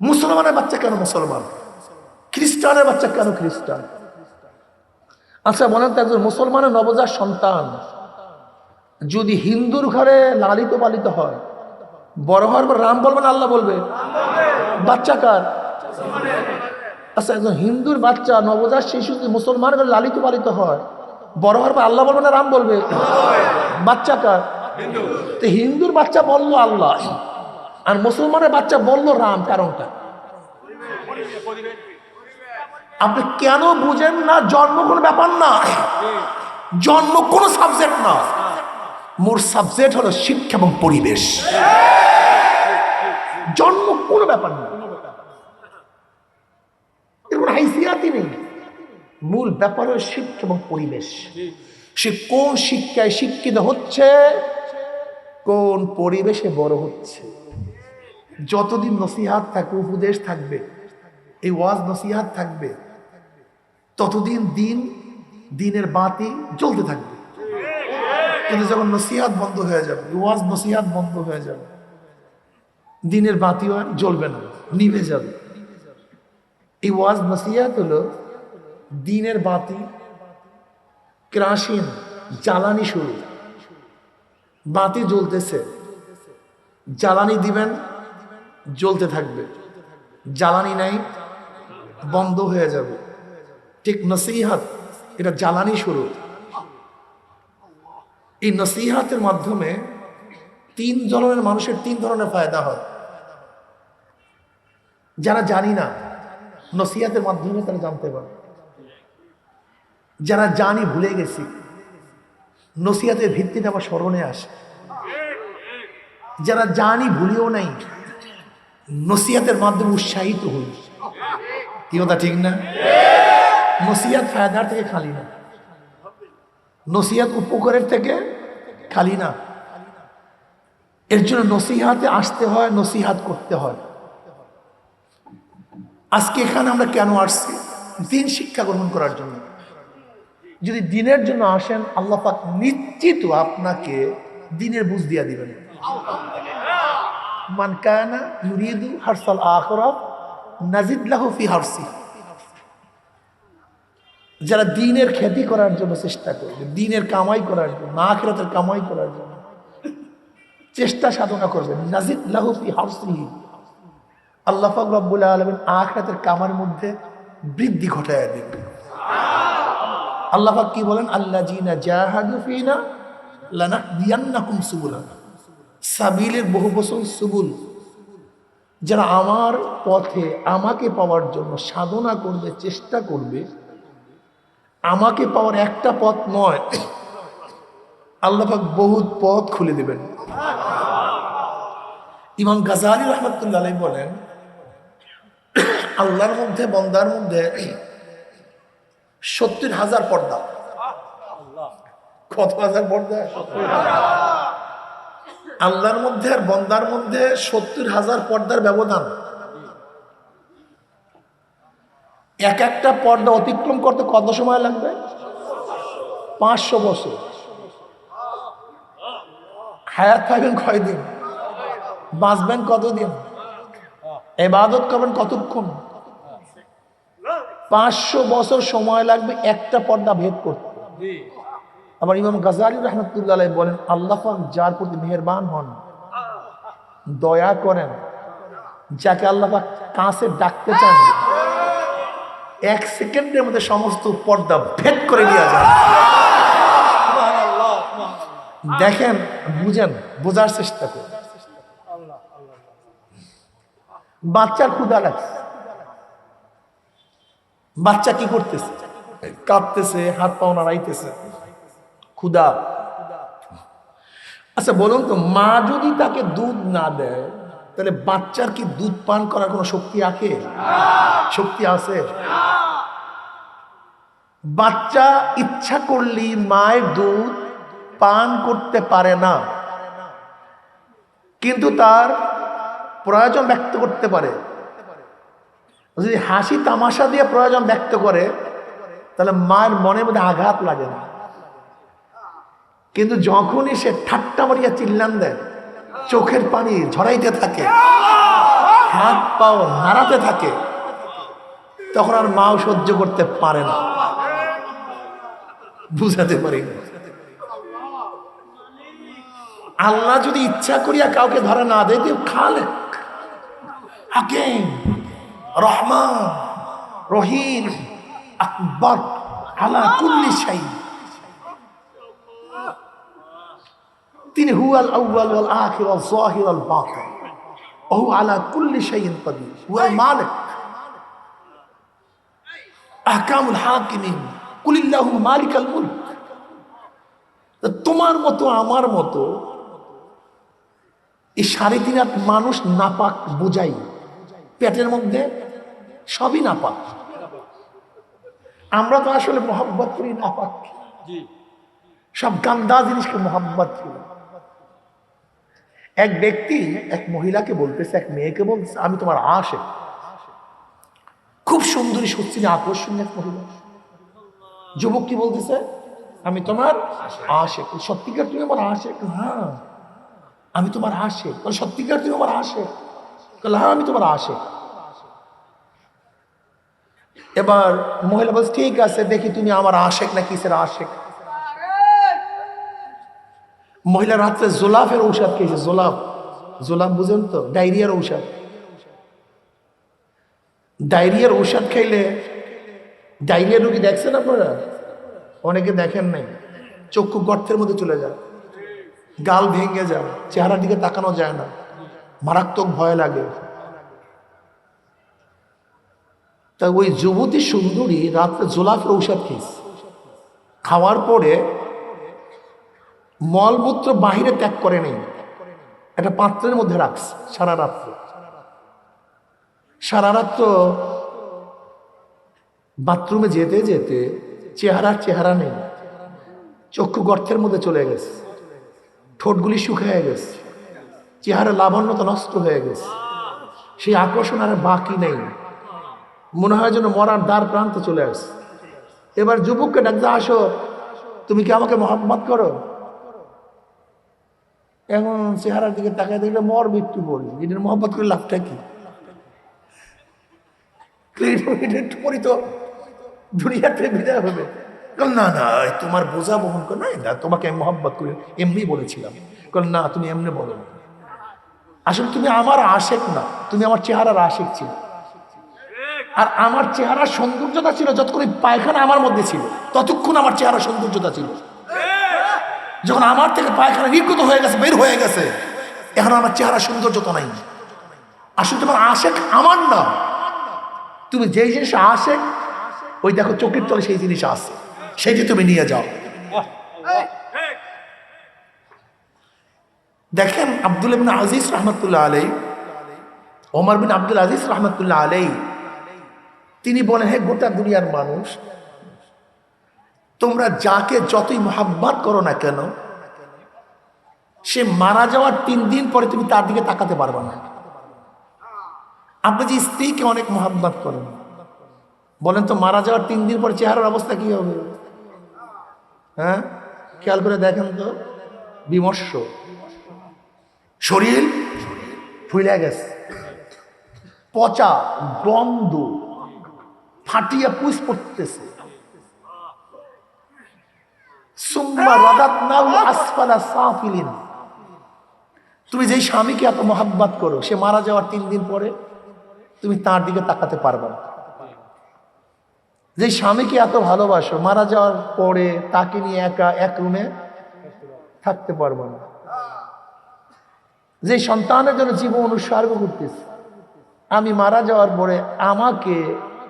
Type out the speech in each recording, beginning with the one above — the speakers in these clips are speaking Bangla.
মুসলমানের বাচ্চা কেন মুসলমান, খ্রিস্টানের বাচ্চা কেন খ্রিস্টান? আচ্ছা বলেন তো, একজন মুসলমানের নবজাত সন্তান যদি হিন্দুর ঘরে লালিত পালিত হয়, বড় হওয়ার পর রাম বলবে না আল্লাহ বলবে? বাচ্চা কার? আচ্ছা একজন হিন্দুর বাচ্চা নবজাত শিশু যদি মুসলমান ঘরে লালিত পালিত হয়, বড় হওয়ার পর আল্লাহ বলবে না রাম বলবে? বাচ্চা কার? তো হিন্দুর বাচ্চা বললো আল্লাহ, আর মুসলমানের বাচ্চা বললো রাম, কারণটা? আপনি কেন বুঝেন না? জন্ম কোনো ব্যাপার না, জন্ম কোনো সাবজেক্ট না, মোর সাবজেক্ট হলো শিক্ষা এবং পরিবেশ। জন্ম কোনো ব্যাপার না, এর কোনো হাইসিয়াতই নেই। মূল ব্যাপার হলো শিক্ষা এবং পরিবেশ। সে কোন শিক্ষায় শিক্ষিত হচ্ছে, কোন পরিবেশে বড় হচ্ছে। যতদিন নসিহাত থাকবে, উপদেশ থাকবে, এই ওয়াজ নসিহাত থাকবে, ততদিন দিনের বাতি জ্বলতে থাকবে। কিন্তু যখন নসিহাত বন্ধ হয়ে যাবে, ওয়াজ নসিহাত বন্ধ হয়ে যাবে, দিনের বাতিও আর জ্বলবে না, নিভে যাবে। এই ওয়াজ নসিহাত হলো দিনের বাতি, কেরোসিন জ্বালানি শুরু, বাতি জ্বলতেছে, জ্বালানি দিবেন, জ্বলতে থাকবে, জ্বালানি নাই, বন্ধ হয়ে যাবে। ঠিক নসিহাত এটা জ্বালানি শুরু। এই নসিহাতের মাধ্যমে তিন ধরনের মানুষের তিন ধরনের ফায়দা হয়। যারা জানি না, নসিহাতের মাধ্যমে তারা জানতে পারে। যারা জানি ভুলে গেছি, নসিহাতের ভিত্তিতে আবার স্মরণে আসে। যারা জানি ভুলিও নাই, নসিহাতের মাধ্যমে উৎসাহিত হই। কি কথা ঠিক না? নসিহাত ফায়দার থেকে খালি না, নসিহাত উপকারের থেকে খালি না। এর জন্য নসিহাতে আসতে হয়, নসিহাত করতে হয়। আজকে এখানে আমরা কেন আসছি? দিন শিক্ষা গ্রহণ করার জন্য। যদি দিনের জন্য আসেন, আল্লাহ পাক নিশ্চিত আপনাকে দিনের বুঝ দিয়া দিবেন। মান কানা ইউরিদু হারসাল আখিরাহ নাজিদ লাহু ফি হারসি। যারা দিনের খ্যাতি করার জন্য চেষ্টা করবে, দিনের কামাই করার জন্য, আখিরাতের কামাই করার জন্য চেষ্টা সাধনা করবে, নাজিদ লাহু ফি হারসিহি, আল্লাহ পাক রব্বুল আলামিন আখিরাতের কামার মধ্যে বৃদ্ধি ঘটায় দেবে। আল্লাহ পাক কি বলেন? আল্লাযীনা জাহাদু ফিনা লানাহদিয়ান্নাকুম সুবুলানা। সাবিলের বহু বচন সুবুল। যারা আমার পথে আমাকে পাওয়ার জন্য সাধনা করবে, চেষ্টা করবে, আমাকে পাওয়ার একটা পথ নয়, আল্লাহ পাক বহুত পথ খুলে দেবেন। ইমাম গাজালি রাহমাতুল্লাহ আলাইহি বলেন, আল্লাহর মধ্যে, বন্দার মধ্যে 70,000 পর্দা। কত হাজার পর্দা? আল্লাহর মধ্যে আর বন্দার মধ্যে 70,000 পর্দার ব্যবধান। এক একটা পর্দা অতিক্রম করতে কত সময় লাগবে? 500 বছর। হায়াত থাকবেন কয়দিন? বাঁচবেন কতদিন? ইবাদত করবেন কতক্ষণ? 500 বছর সময় লাগবে একটা পর্দা ভেদ করতে। আবার ইমাম গাজালি রাহমাতুল্লাহ আলাইহি বলেন, আল্লাহ পাক যার প্রতি মেহেরবান হন, দয়া করেন, যাকে আল্লাহ পাক কাছে ডাকতে চান, 1 সেকেন্ডের মধ্যে সমস্ত পর্দা ভেদ করে দেওয়া যায়। দেখেন, বুঝেন, বোঝার চেষ্টা করুন। বাচ্চার ক্ষুধা লাগছে, বাচ্চা কি করতেছে? কাঁদতেছে, হাত পাও নাড়াইতেছে, ক্ষুধা। আচ্ছা বলুন তো, মা যদি তাকে দুধ না দেয়, তাহলে বাচ্চার কি দুধ পান করার কোনো শক্তি আছে? শক্তি আছে? বাচ্চা ইচ্ছা করলেই মায়ের দুধ পান করতে পারে না, কিন্তু তার প্রয়োজন ব্যক্ত করতে পারে। যদি হাসি তামাশা দিয়ে প্রয়োজন ব্যক্ত করে, তাহলে মায়ের মনের মধ্যে আঘাত লাগে না। কিন্তু যখনই সে ঠাট্টা মারিয়া চিল্লান দেয়, চোখের পানি ঝরাইতে থাকে, হাত পাও নাড়াতে থাকে, তখন আর মাও সহ্য করতে পারে না। বুঝাতে পারি না। আল্লাহ যদি ইচ্ছা করিয়া কাউকে ধরে না দেয়, খালেক, হাকিম, রহমান, রহিম, আকবর, আলা কুল্লি শাই। তিনি হুয়াল আউয়াল ওয়াল আখির ওয়াল যাহির ওয়াল বাতিন ওয়া হুয়া আলা কুল্লি শাইইন কাদির, হুয়াল মালিক, আহকামুল হাকিমিন, কুলিল্লাহুম্মা মালিকাল মুলক। তোমার মতো আমার মতো এই 3.5 হাত মানুষ নাপাক বুঝাই, পেটের মধ্যে সবই নাপাক। আমরা তো আসলে মোহাব্বত করি নাপাক, সব গান্দা জিনিসকে মোহাব্বত করি। এক ব্যক্তি এক মহিলাকে বলতেছে, এক মেয়েকে বলতেছে, আমি তোমার আশিক। খুব সুন্দরী, সত্যি আকর্ষণীয় এক মহিলা। যুবক কি বলতেছে, আমি তোমার আশিক। সত্যিকার তুমি আমার আশিক? হ্যাঁ আমি তোমার আশিক। সত্যিকার তুমি আমার আশিক? হ্যাঁ আমি তোমার আশিক। এবার মহিলা বলছে, ঠিক আছে দেখি তুমি আমার আশিক না কিসের আশিক। মহিলা রাত্রে জোলাফের ঔষধ খেয়েছে। জোলাফ, জোলাফ বুঝেন তো, ডায়রিয়ার ঔষধ। ডায়রিয়ার ঔষধ খাইলে, ডায়রিয়া রোগী দেখছেন আপনারা? অনেকে দেখেন নাই। চক্ষু গর্তের মধ্যে চলে যায়, গাল ভেঙে যায়, চেহারার দিকে তাকানো যায় না, মারাত্মক ভয় লাগে। তা ওই যুবতী সুন্দরী রাত্রে জোলাফের ঔষধ খেয়েছে। খাওয়ার পরে মলমূত্র বাহিরে ত্যাগ করে নেই, একটা পাত্রের মধ্যে রাখছে সারা রাত্র। সারা রাত্র বাথরুমে যেতে যেতে চেহারা নেই, চক্ষু গর্তের মধ্যে চলে গেছে, ঠোঁটগুলি শুকিয়ে গেছে, চেহারা লাবণ্যতা নষ্ট হয়ে গেছে, সেই আকর্ষণ আর বাকি নেই। মনে হয় যেন মরার দ্বার প্রান্তে চলে আসছে। এবার যুবককে ডাকতে, আসো তুমি কি আমাকে মহব্বত করো? এখন চেহারার দিকে তাকায় দেখলে মর মৃত্যু বলি, এটার মহব্বত করে লাভটা কি? একটু পরি তো দুনিয়াতে বিদায় হবে। না না তোমার বোঝা বহন কর না, তোমাকে আমি মহব্বত করি এমনি বলেছিলাম। না তুমি এমনি বলো না, আসলে তুমি আমার আশিক না, তুমি আমার চেহারার আশিক ছিল। আর আমার চেহারার সৌন্দর্যতা ছিল যতক্ষণ পায়খানা আমার মধ্যে ছিল, ততক্ষণ আমার চেহারা সৌন্দর্যতা ছিল। যখন আমার থেকে পায়খানা নির্গত হয়ে গেছে, বের হয়ে গেছে, এখন আমার চেহারা সৌন্দর্যতা নাই। আসলে তোমার আশিক আমার না, তুমি যেই জিনিস আশিক, ওই দেখো চোখের তলে সেই জিনিস আছে, সেইটি তুমি নিয়ে যাও। দেখেন আব্দুল ইবনে আজিজ রহমতুল্লাহ আলাইহি, ওমর বিন আব্দুল আজিজ রহমতুল্লাহ আলাইহি, তিনি বলেন, হে গোটা দুনিয়ার মানুষ, তোমরা যাকে যতই মোহাব্বত করো না কেন, সে মারা যাওয়ার 3 দিন পরে তুমি তার দিকে তাকাতে পারবে না। আপনি যে স্ত্রীকে অনেক মোহাব্বত করেন, বলেন তো মারা যাওয়ার 3 দিন পরে চেহারার অবস্থা কি হবে? হ্যাঁ খেয়াল করে দেখেন তো, বিমর্ষ, শরীর ফুলে গেছে, পচা গন্ধ, ফাটিয়া পুষ পড়তেছে। তুমি যেই স্বামীকে এত মোহাব্বত করো, সে মারা যাওয়ার 3 দিন পরে তুমি তার দিকে তাকাতে পারবে না। যে স্বামীকে এত ভালোবাসো, মারা যাওয়ার পরে তাকে নিয়ে একা এক রুমে থাকতে পারবে না। যে সন্তানের জন্য জীবন উৎসর্গ করতেছে, আমি মারা যাওয়ার পরে আমাকে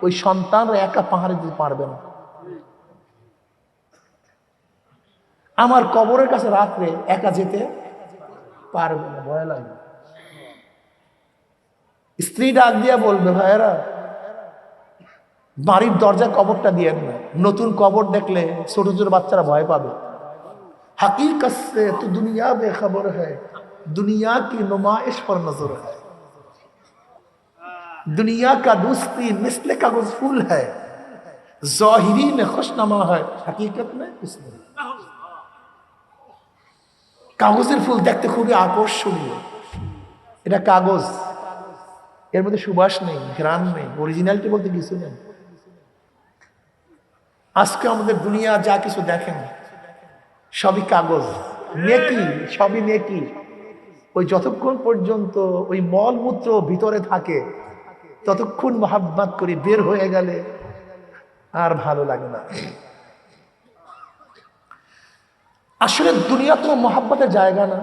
ওই সন্তানরা একা পাহাড়ে দিতে পারবে না। আমার কবরের কাছে রাত্রে একা যেতে পারবে না, ভয় লাগে। স্ত্রী ডাক দিয়া বলবে, ভাইয়েরা বাড়ির দরজা কবরটা দিয়েন না, নতুন কবর দেখলে ছোট ছোট বাচ্চারা ভয় পাবে। हकीकत से तो दुनिया बेखबर है, दुनिया की नुमाइश पर नजर है, दुनिया का दोस्ती मिसले कागज फूल है, ज़ाहिरी में खुशनुमा है, हकीकत में कुछ नहीं। কাগজের ফুল দেখতে খুবই আকর্ষণীয়, এটা কাগজ, এর মধ্যে সুবাস নেই, ঘ্রাণ নেই, অরিজিনালিটি বলতে কিছু নেই। আজকে আমাদের দুনিয়া যা কিছু দেখেন সবই কাগজ, নেকি, সবই নেকি। ওই যতক্ষণ পর্যন্ত ওই মলমূত্র ভিতরে থাকে ততক্ষণ মহাব্বত করে বের হয়ে গেলে আর ভালো লাগে না। আসলে দুনিয়া তো মহাব্বতের জায়গা না,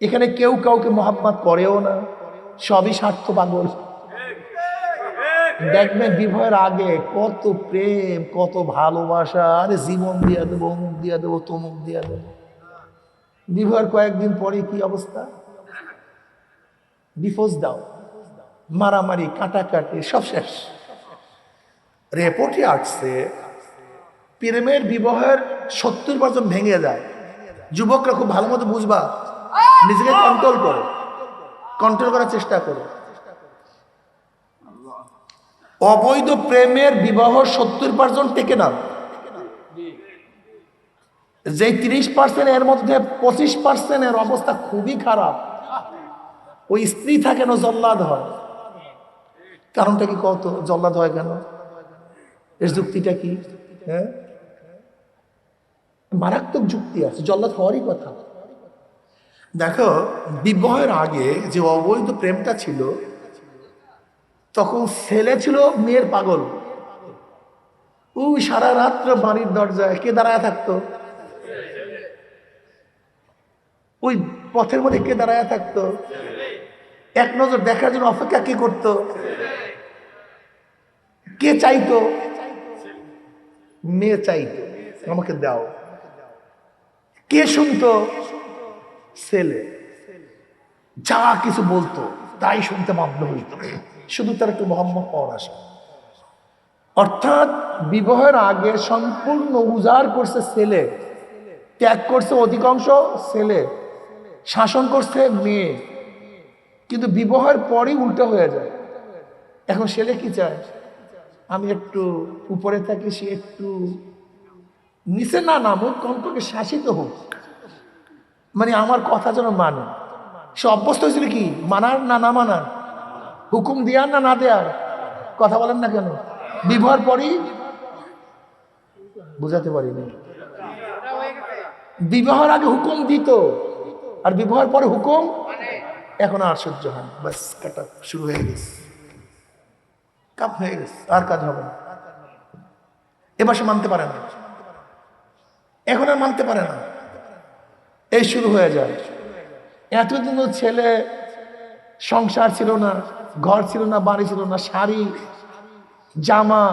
এখানে কেউ কাউকে মহাব্বত করেও না, সবই স্বার্থ পাগল। দেখবেন বিবাহের আগে কত প্রেম, কত ভালোবাসা, আরে জীবন দিয়া দেবো, অমুক দিয়া দেবো, তমুক দিয়া দেবো। বিবাহের কয়েকদিন পরে কি অবস্থা? ডিভোর্স দাও, মারামারি, কাটাকাটি, সব শেষ। রিপোর্টে আসছে প্রেমের বিবাহের 70% ভেঙে যায়। যুবকরা খুব ভালো মতো বুঝবা, নিজেকে কন্ট্রোল করো, কন্ট্রোল করার চেষ্টা করো। অবৈধ প্রেমের বিবাহ 70% টেকে না। যে 30% এর মধ্যে 25% এর অবস্থা খুবই খারাপ। ওই স্ত্রী থাকে না, জল্লাদ হয়। কারণটা কি কত জল্লাদ হয় কেন? এর যুক্তিটা কি? হ্যাঁ, মারাত্মক যুক্তি আছে, জল্লাদ হওয়ারই কথা। দেখো, বিবাহের আগে যে অবৈধ প্রেমটা ছিল, তখন ছেলে ছিল মেয়ের পাগল। ওই সারা রাত্র বাড়ির দরজায় কে দাঁড়ায় থাকতো? ওই পথের মধ্যে কে দাঁড়ায় থাকতো? এক নজর দেখার জন্য অপেক্ষা কে করতো? কে চাইতো? মেয়ে চাইতো, আমাকে দাও। কে শুনতো? ছেলে। যা কিছু বলতো তাই শুনতে বাধ্য হইত, শুধু তার একটু মোহাম্মদ পাওয়ার আশা। অর্থাৎ বিবাহের আগে সম্পূর্ণ উজাড় করছে ছেলে, ত্যাগ করছে অধিকাংশ ছেলে, শাসন করছে মেয়ে। কিন্তু বিবাহের পরই উল্টো হয়ে যায়। এখন ছেলে কি চায়? আমি একটু উপরে থাকি, সে একটু নিচে না নামুক, কমপক্ষে শাসিত হোক, মানে আমার কথা যেন মানে। সে অভ্যস্ত হয়েছিল কি মানার না না মানার, হুকুম দেওয়ার না না দেওয়ার। কথা বলেন না কেন? বিবাহের পরই বুঝাতে পারিনি। বিবাহের আগে হুকুম দিত, আর বিবাহের পরে হুকুম এখন আর সহ্য হয়। বাস কাটা শুরু হয়ে গেছে, কাপ হয়ে গেছে, আর কাজ হবে না। এবার সে মানতে পারে না, এখন আর মানতে পারে না। এই শুরু হয়ে যায়। এতদিন ছেলে সংসার ছিল না, ঘর ছিল না, বাড়ি ছিল না, শাড়ি জামা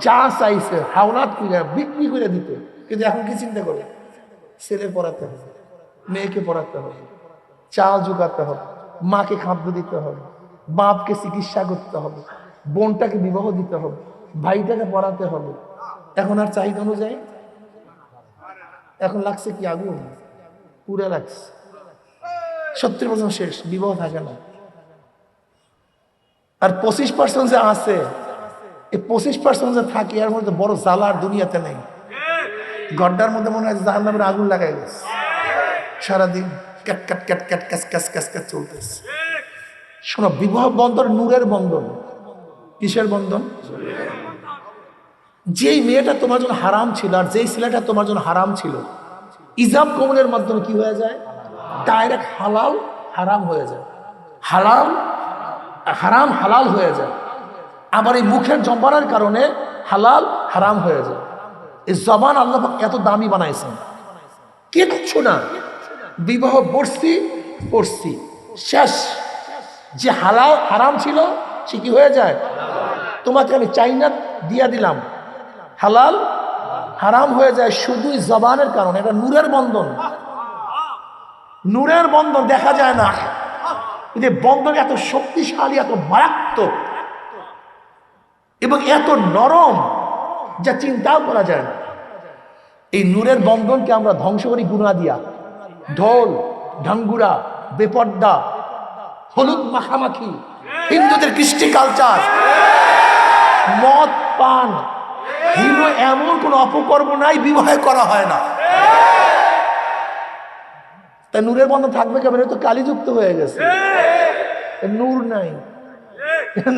যা চাইছে হাওলাত করে বিক্রি করে দিত। কিন্তু এখন কি চিন্তা করে? ছেলে পড়াতে হবে, মেয়েকে পড়াতে হবে, চাল জোগাতে হবে, মাকে খাদ্য দিতে হবে, বাপকে চিকিৎসা করতে হবে, বোনটাকে বিবাহ দিতে হবে, ভাইটাকে পড়াতে হবে। এখন আর চাহিদা অনুযায়ী এখন লাগছে কি আগুন, পুরে লাগছে। 70% শেষ, বিবাহ থাকে না। আর 25% যে আছে, এই 25% যে থাকে এর মধ্যে বড় জ্বালা আর দুনিয়াতে নেই। গড্ডার মধ্যে মনে হয় জাহান্নামের আগুন লাগাই গেছে, সারাদিন cat cat cat cat cash cash cash cash চলতেছে। শোনো, বিবাহ বন্ধন নূরের বন্ধন। কিসের বন্ধন? যেই মেয়েটা তোমার জন্য হারাম ছিল আর যেই ছেলেটা তোমার জন্য হারাম ছিল, ইজাব কবুলের মাধ্যমে কি হয়ে যায়? ডাইরেক্ট হালাল হারাম হয়ে যায়, হালাল হারাম হালাল হয়ে যায়। আবার এই মুখের জবানের কারণে হালাল হারাম হয়ে যায়। এই জবান আল্লাহ পাক এত দামি বানাইছেন, কিচ্ছু না। বিবাহ পড়ছি শেষ। যে হালাল হারাম ছিল সে কি হয়ে যায়? তোমাকে আমি চাইনা দিয়া দিলাম, হালাল হারাম হয়ে যায় শুধুই জবানের কারণে। এটা নূরের বন্ধন, নূরের বন্ধন দেখা যায় না। যে বন্ধন এত শক্তিশালী, এত মারাত্মক এবং এত নরম যা চিন্তাও করা যায় না। এই নূরের বন্ধনকে আমরা ধ্বংস করি গুনাহ দিয়া। ঢোল ঢাঙ্গুরা, বেপর্দা, হলুদ মাখামাখি, হিন্দুদের কৃষ্টি কালচার, মদ পান, হিরো, এমন কোন অপকর্ম নাই বিবাহে করা হয় না। তাই নূরের বন্ধন থাকবে কেমন? তো কালিযুক্ত হয়ে গেছে। নূর নাই,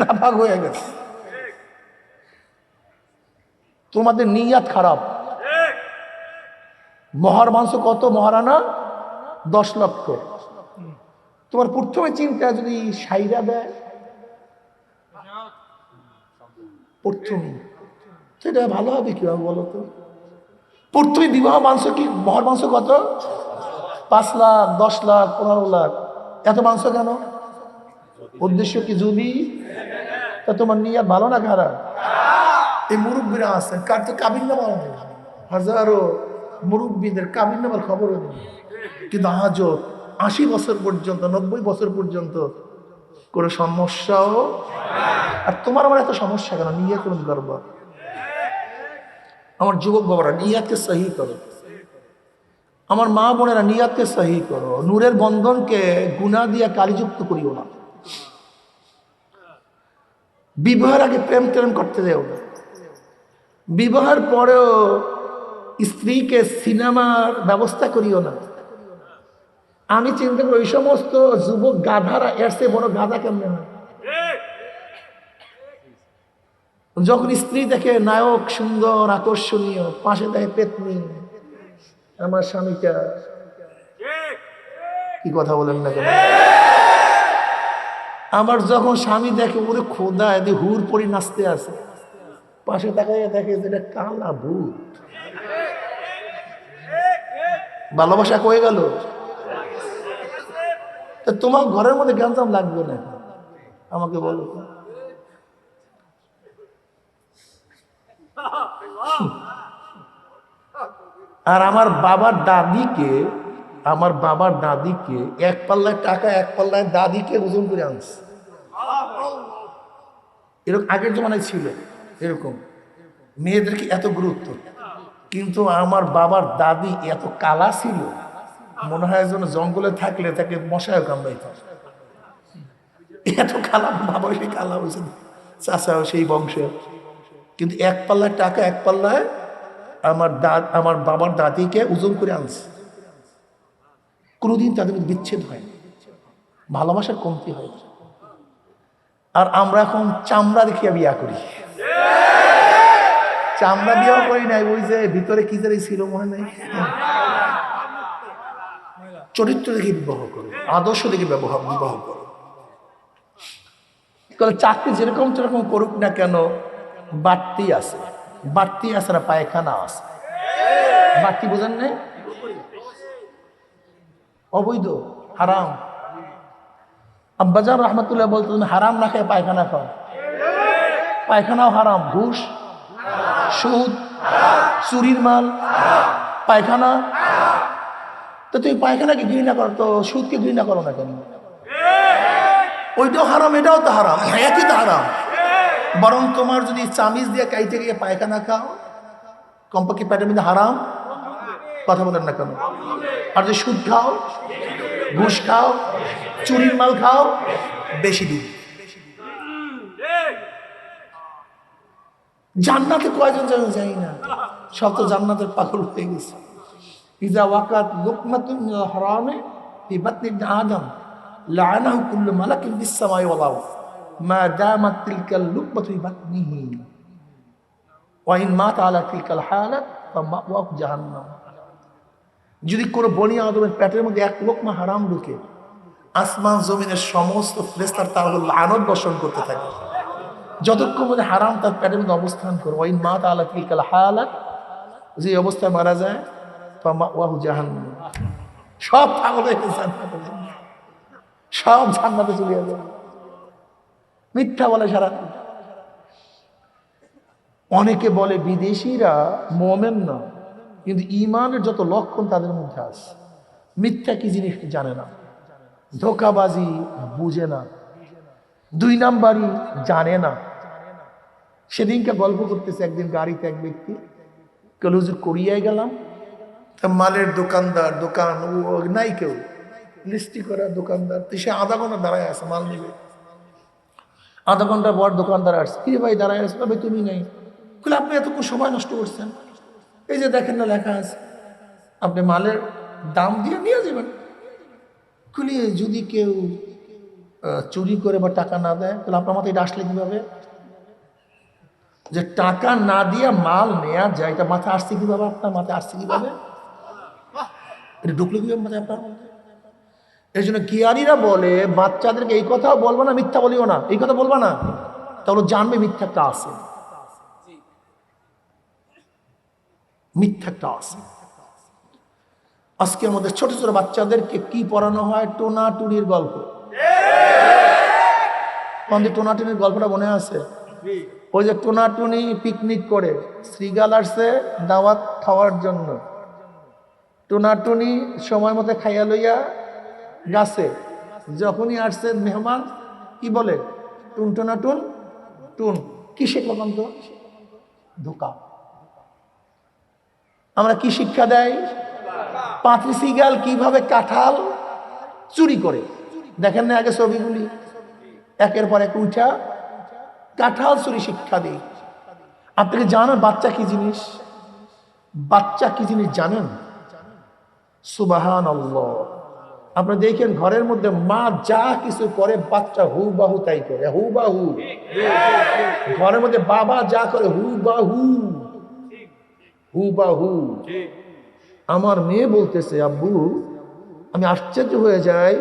নাপাক হয়ে গেছে। তোমাদের নিয়াত খারাপ। মহার মাংস কত? মহারানা 10 লক্ষ। তোমার প্রথমে চিন্তা যদি সাইরা দেয় প্রথমে, সেটা ভালো হবে কিভাবে বলো তো? প্রথমে বিবাহ মাংস কি মহার মাংস কত? 5 লাখ, 10 লাখ, 15 লাখ। এত মাংস কেন? উদ্দেশ্য কি? যদি তা তোমার নিয়াত ভালো না খারাপ? এই মুরব্বীরা আছেন, কার তো কাবিন নামা নেই, হাজারো মুরব্বীদের কাবিন নামার খবরও নেই, কিন্তু আজও 80 বছর পর্যন্ত, 90 বছর পর্যন্ত কোনো সমস্যাও। আর তোমার আমার এত সমস্যা কেন? নিয়াত তুমি করবো। আমার যুবক বাবারা, নিয়াতকে সহি করো। আমার মা বোনেরা, নিয়াতকে সহি করো। নূরের বন্ধনকে গুনাহ দিয়ে কালিযুক্ত করিও না। বিবাহের আগে প্রেম প্রেম করতে দেও না। বিবাহের পরেও স্ত্রীকে সিনেমার ব্যবস্থা করিও না। আমি চিন্তা করি ওই সমস্ত যুবক গাধারা এর চেয়ে বড় গাধা কেমনে হয়? যখন স্ত্রী দেখে নায়ক সুন্দর আকর্ষণীয়, পাশে দেখে পেতনি, আমার স্বামীটা কি কথা বলেন না কেন? আমার যখন স্বামী দেখে ওরে খোদা এদি হুর পরি নাচতে আছে, পাশে তাকাইয়া দেখে যেটা কালা ভূত। ভালোবাসা কয়ে গেল। তোমার ঘরের মধ্যে জ্ঞানজাম লাগবে না, আমাকে বলো। আর আমার বাবার দাদিকে 1 পাল্লায় টাকা, 1 পাল্লায় দাদিকে ওজন করে আনছে। এরকম আগের জমানায় ছিল এরকম, মেয়েদেরকে এত গুরুত্ব। কিন্তু আমার বাবার দাদি এত কালা ছিল, মনে হয় যেন জঙ্গলে থাকলে তাকে মশায় কামড়াইত। এত কালা, বাবা সেই কালা হয়েছে, চাচাও সেই বংশের। কিন্তু 1 পাল্লায় টাকা, 1 পাল্লায় আমার বাবার দাদিকে ওজন করে আনছে। কোনোদিন তাদের বিচ্ছেদ হয়নি, ভালোবাসার কমতি হয়। আর আমরা এখন চামড়া দেখিয়া বিয়া করি। চামড়া বিয়াও করি নাই, ওই যে ভিতরে কি যে ছিল মনে নেই, চরিত্র দেখে বিবাহ করো, আদর্শ দেখে বিবাহ করো। চাকরি যেরকম সেরকম করুক না কেন, বাড়তি আছে না, পায়খানা আছে। বাড়তি বোঝেন নাই? অবৈধ, হারাম। আব্বাজান রহমতুল্লাহ বলতো, তুমি হারাম না খেয়ে পায়খানা খাও। পায়খানাও হারাম। ঘুষ, সুদ, চুরির মাল, পায়খানা। তো তুমি পায়খানাকে ঘৃণা করো, তো সুদকে ঘৃণা করো না কেন? ওইটাও হারাম, এটাও তো হারাম, একই তো হারাম। বরং তোমার যদি চামিচ দিয়ে কাইতে গিয়ে পায়খানা খাও, কমপক্ষে পেটের মধ্যে হারাম, কথা বলেন না কেন? আর যদি সুদ খাও, ঘুষ খাও, চুরির মাল খাও, বেশি দিন। জান্নাতে কয়জন যাই না, সব তো জান্নাতের পাগল হয়ে গেছে। ইজা ওয়াকাত লুকমাতুন মিনাল হারামে ফি বাতনি ইবনে আদম লাআনাহু কুল্লু মালাকিন ফিস সামাই ওয়াল আরদ মা দামাত তিলকাল লুকমাতু ফি বাতনিহি ওয়া ইন মাতা আলা তিলকাল হালাত ফামাওয়াহু জাহান্নাম। যদি কোনো বনি আদমের পেটের মধ্যে 1 লোকমা হারাম ঢুকে, আসমান জমিনের সমস্ত ফেরেশতার তার উপর লানত বর্ষণ করতে থাকে, যতক্ষণ মধ্যে হারাম তার পেটের মধ্যে অবস্থান করে। ওয়া ইন মাতা আলা তিলকাল হালাত, যে অবস্থায় মারা যায়, ফামাওয়াহু জাহান্নাম। সব পাগল হয়ে গেছে, সব জান্নাতে চলে যাবে। মিথ্যা বলে সারা। অনেকে বলে বিদেশিরা মুমিন না, কিন্তু ঈমানের যত লক্ষণ তাদের মধ্যে আছে। মিথ্যা কি জিনিস জানে না, ধোঁকাবাজি বুঝে না, 2 নাম্বারই জানে না। সেদিনকে গল্প করতেছে, একদিন গাড়িতে এক ব্যক্তি হুজুর কোরিয়ায় গেলাম, মালের দোকানদার, দোকান ও নাই, কেউ লিস্টি করা দোকানদার, তো সে আধা ঘন্টা দাঁড়ায় আছে, মাল নিবে। আধা ঘন্টা পর দোকানদার আসছে, কি ভাই দাঁড়ায় আছে? ভাই তুমি নেই। বলে আপনি এতক্ষণ সময় নষ্ট করছেন, এই যে দেখেন না লেখা আছে, আপনি মালের দাম দিয়ে নিয়ে যাবেন। খুলিয়ে যদি কেউ চুরি করে বা টাকা না দেয়, তাহলে আপনার মাথায় এটা আসলে কিভাবে যে টাকা না দিয়ে মাল নেওয়া যায়? এটা মাথায় আসছে কিভাবে? আপনার মাথায় আসছে কিভাবে? এটা ঢুকলো কিভাবে মাথায় আপনার? এই জন্য জ্ঞানীরা বলে বাচ্চাদেরকে এই কথাও বলবো না, মিথ্যা বলিও না, এই কথা বলবা না, তাহলে জানবে মিথ্যা একটা আছে, মিথ্যা একটা আছে। আজকে আমাদের ছোট ছোট বাচ্চাদেরকে কি পড়ানো হয়? টোনা টুনির গল্প। আমাদের টোনা টুনির গল্পটা মনে আছে? ওই যে টোনা টুনি পিকনিক করে, শ্রীগাল আসছে দাওয়াত খাওয়ার জন্য, টোনা টুনি সময় মতো খাইয়া লইয়া গাছে, যখনই আসছে মেহমান কি বলে? টুন টোনা টুন টুন। কি শিখলাম তো? ধোকা। আমরা কি শিক্ষা দেয়? পাঁচি সিগাল কিভাবে কাঁঠাল চুরি করে, দেখেন না আগে ছবিগুলি? একের পর এক উঠা কাঁঠাল চুরি শিক্ষা দিই। আপনি জানেন বাচ্চা কি জিনিস? বাচ্চা কি জিনিস জানেন? সুবহানাল্লাহ। আপনি দেখেন ঘরের মধ্যে মা যা কিছু করে বাচ্চা হু বাহু তাই করে, হু বাহু। ঘরের মধ্যে বাবা যা করে হু বাহু, হু বাহু। আমার মেয়ে বলতেছে, আব্বু আমি আশ্চর্য হয়ে যাই,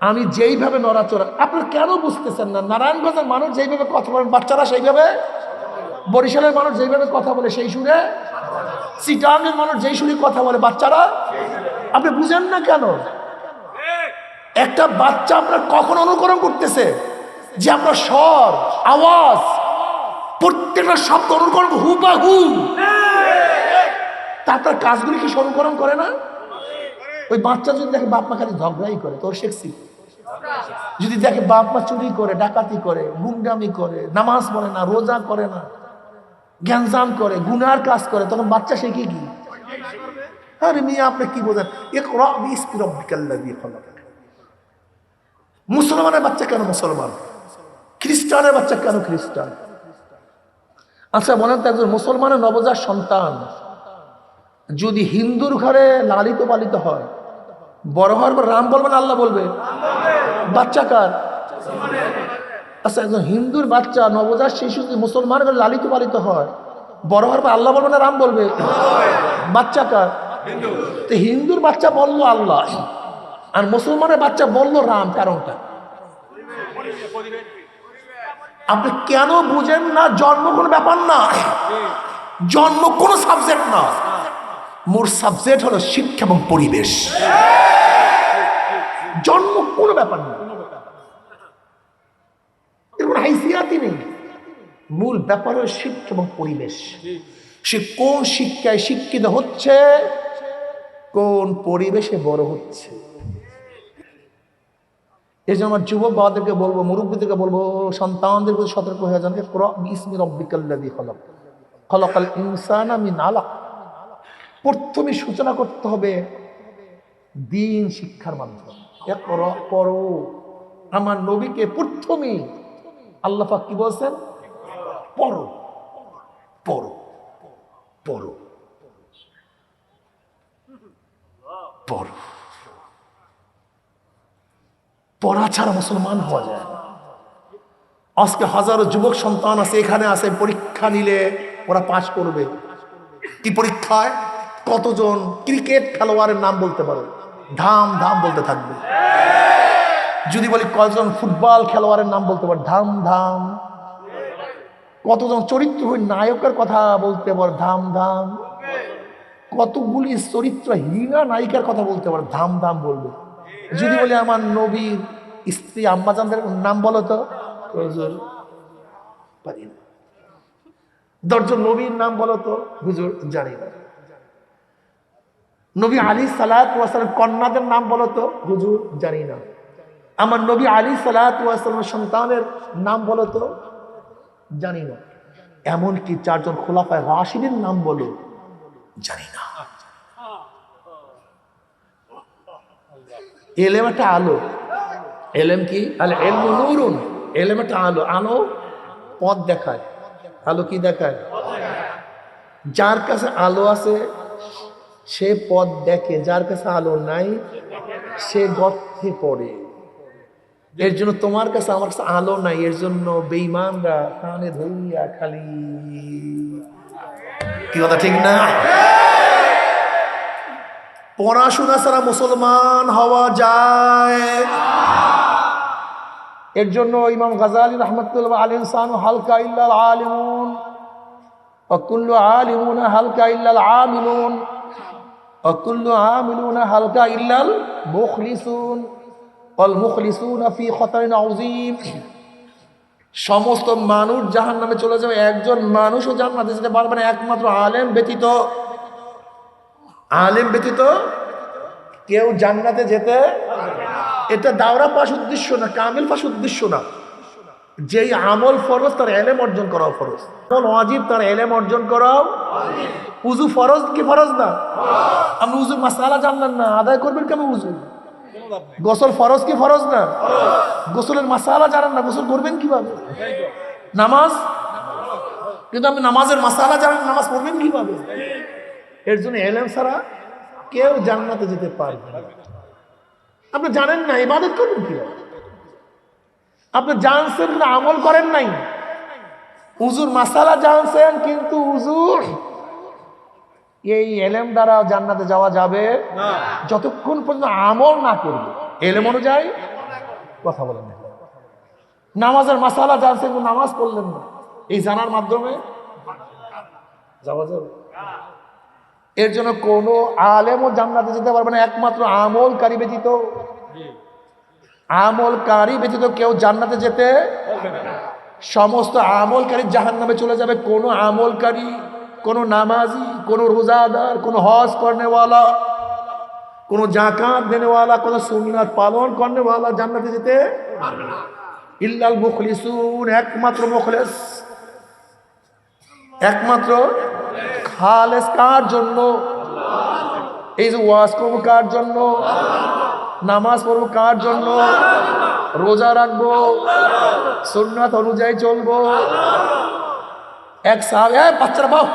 আমি যেইভাবে নড়াচড়া, আপনারা কেন বুঝতেছেন না? নারায়ণগঞ্জের মানুষ যেইভাবে কথা বলেন বাচ্চারা সেইভাবে, বরিশালের মানুষ যেইভাবে কথা বলে সেই সুরে, চিটাগাংয়ের মানুষ যেই সুরে কথা বলে বাচ্চারা, আপনি বুঝেন না কেন? একটা বাচ্চা আপনার কখন অনুকরণ করতেছে যে আপনার স্বর, আওয়াজ, প্রত্যেকটা শব্দ অনুকরণ হুবাহু। তার কাজগুলি কি অনুকরণ করে না? ওই বাচ্চা যদি দেখে বাপ মা খালি ঝগড়াই করে, তোর শেখছি। যদি দেখে বাপ মা চুরি করে, ডাকাতি করে, গুন্ডামি করে, নামাজ পড়ে না, রোজা করে না, জ্ঞানজাম করে, গুনার কাজ করে, তখন বাচ্চা শেখে কি? আরে মিয়া আপনি কি বোঝেন? ইকরা বিসমি রাব্বিকাল্লাযী খালাক। মুসলমানের বাচ্চা কেন মুসলমান? খ্রিস্টানের বাচ্চা কেন খ্রিস্টান? আচ্ছা বলেন তো, একজন মুসলমানের নবজাত সন্তান যদি হিন্দুর ঘরে লালিত পালিত হয়, বড় হওয়ার পর রাম বলবে না আল্লাহ বলবে? বাচ্চা কার? আচ্ছা একজন হিন্দুর বাচ্চা নবজাত শিশু যদি মুসলমানের ঘরে লালিত পালিত হয়, বড় হওয়ার পর আল্লাহ বলবে না রাম বলবে? বাচ্চা কার? তো হিন্দুর বাচ্চা বললো আল্লাহ, আর মুসলমানের বাচ্চা বললো রাম, কারণটা? আপনি কেন বুঝেন না? জন্ম কোনো ব্যাপার না, জন্ম কোনো সাবজেক্ট না, মোর সাবজেক্ট হলো শিক্ষা এবং পরিবেশ। জন্ম কোনো ব্যাপার না, এর কোনো হাইসিয়াতই নেই। মূল ব্যাপার হলো শিক্ষা এবং পরিবেশ। সে কোন শিক্ষায় শিক্ষিত হচ্ছে, কোন পরিবেশে বড় হচ্ছে। এই জন্য আমার যুবক বাবাদেরকে বলবো, মুরব্বীদেরকে বলবো, সন্তানদের প্রতি সতর্ক হয়ে যান। ইকরা বিসমি রাব্বিকাল্লাযী খালাক, খালাকাল ইনসানা মিন আলাক। প্রথমে সূচনা করতে হবে দ্বীন শিক্ষার মাধ্যমে। ইকরা, পড়ো। আমার নবীকে প্রথমেই আল্লাহ পাক কি বলছেন? পড়ো, পড়ো, পড়ো, পড়ো। পড়া ছাড়া মুসলমান হওয়া যায় না। আজকে হাজারো যুবক সন্তান আছে, এখানে আছে, পরীক্ষা নিলে ওরা পাশ করবে। কি পরীক্ষায়? কতজন ক্রিকেট খেলোয়াড়ের নাম বলতে পারো? ধাম ধাম বলতে থাকবে। যদি বলি কতজন ফুটবল খেলোয়াড়ের নাম বলতে পারো? ধাম ধাম। কতজন চরিত্রহীন নায়কের কথা বলতে পারো? ধাম ধাম। কতগুলি চরিত্রহীনা নায়িকার কথা বলতে পারো? ধাম ধাম বলবে। যদি বলি আমার নবীর স্ত্রী আম্মাজানদের নাম বলো তো, পারি না। 10 জন নবীর নাম বলো তো, হুজুর জানি না। নবী আলী সালাতু ওয়াস সালাম কন্যাদের নাম বলো তো, হুজুর জানি না। আমার নবী আলী সালাতু ওয়াস সালামের সন্তানের নাম বলো তো, জানি না। এমনকি 4 জন খোলাফায়ে রাশিদিন নাম বলো, জানি না। এলেম একটা আলো। এলেম কি? আল ইলমু নূরুন। এলেম একটা আলো। আলো পথ দেখায়। আলো কি দেখায়? যার কাছে আলো আছে সে পথ দেখে, যার কাছে আলো নাই সে গর্তে পড়ে। এর জন্য তোমার কাছে আমার কাছে আলো নাই, এর জন্য বেঈমানরা কানে ধরিয়া খালি, কি কথা ঠিক না? পড়াশোনা ছাড়া মুসলমান হওয়া যায়? এর জন্য ইমাম গাজালি রাহমাতুল্লাহ আলাইহি ইনসানু হালকা ইল্লাল আলিমুন ওয়া কুল্লু আলিমুন হালকা ইল্লাল আমিলুন ওয়া কুল্লু আমিলুন হালকা ইল্লাল মুখলিসুন ওয়াল মুখলিসুনা ফি খাতারিন আযীম। সমস্ত মানুষ জাহান্নামে চলে যাবে, একজন মানুষও জান্নাতে যেতে পারবে না একমাত্র আলেম ব্যতীত। আলেম ব্যতীত কেউ জান্নাতে যেতে, এটা দাওরা পাস উদ্দেশ্য না, কামিল পাস উদ্দেশ্য না। যেই আমল ফরজ তার এলেম অর্জন করাও ফরজ, আমল ওয়াজিব তার এলেম অর্জন করাও। উযু ফরজ কি ফরজ না? আপনি উযুর মাসালা জানলেন না, আদায় করবেন কেমন উযু? গোসল ফরজ কি ফরজ না? গোসলের মাসালা জানেন না, গোসল করবেন কিভাবে? নামাজ, কিন্তু আপনি নামাজের মাসালা জানেন, নামাজ পড়বেন কিভাবে? এর জন্য এলেম ছাড়া কেউ জান্নাতে যেতে পারবে না। আপনি জানেন না, ইবাদত করবেন কিভাবে? আপনি জানছেন কিন্তু আমল করেন নাই। উযুর মাসালা জানছেন কিন্তু উযুর এই এলেম দ্বারা জান্নাতে যাওয়া যাবে না যতক্ষণ পর্যন্ত আমল না করবে। এলেম অনুযায়ী কথা বলেন না। নামাজের মাসালা জানছেন কিন্তু নামাজ পড়লেন না, এই জানার মাধ্যমে যাওয়া যাবে? এর জন্য কোন আলেমও জান্নাতে যেতে পারবে না একমাত্র আমলকারী ব্যতীত। আমলকারী ব্যতীত কেউ জান্নাতে যেতে, সমস্ত আমলকারী জাহান্নামে চলে যাবে। কোন আমলকারী, কোন নামাজি, কোন রোজাদার, কোন হজ করনেওয়ালা, কোন যাকাত দেনেওয়ালা, কোন সুন্নাত পালন করনেওয়ালা জান্নাতে যেতে পারবে না। ইল্লাল মুখলিসুন, একমাত্র মুখলিস, একমাত্র খালেস। কার জন্য? এই যে ওয়াজ করবো কার জন্য? নামাজ পড়বো কার জন্য? রোজা রাখবো, সুন্নাত অনুযায়ী চলবো। এক সাহাবী, বাচ্চারা পাও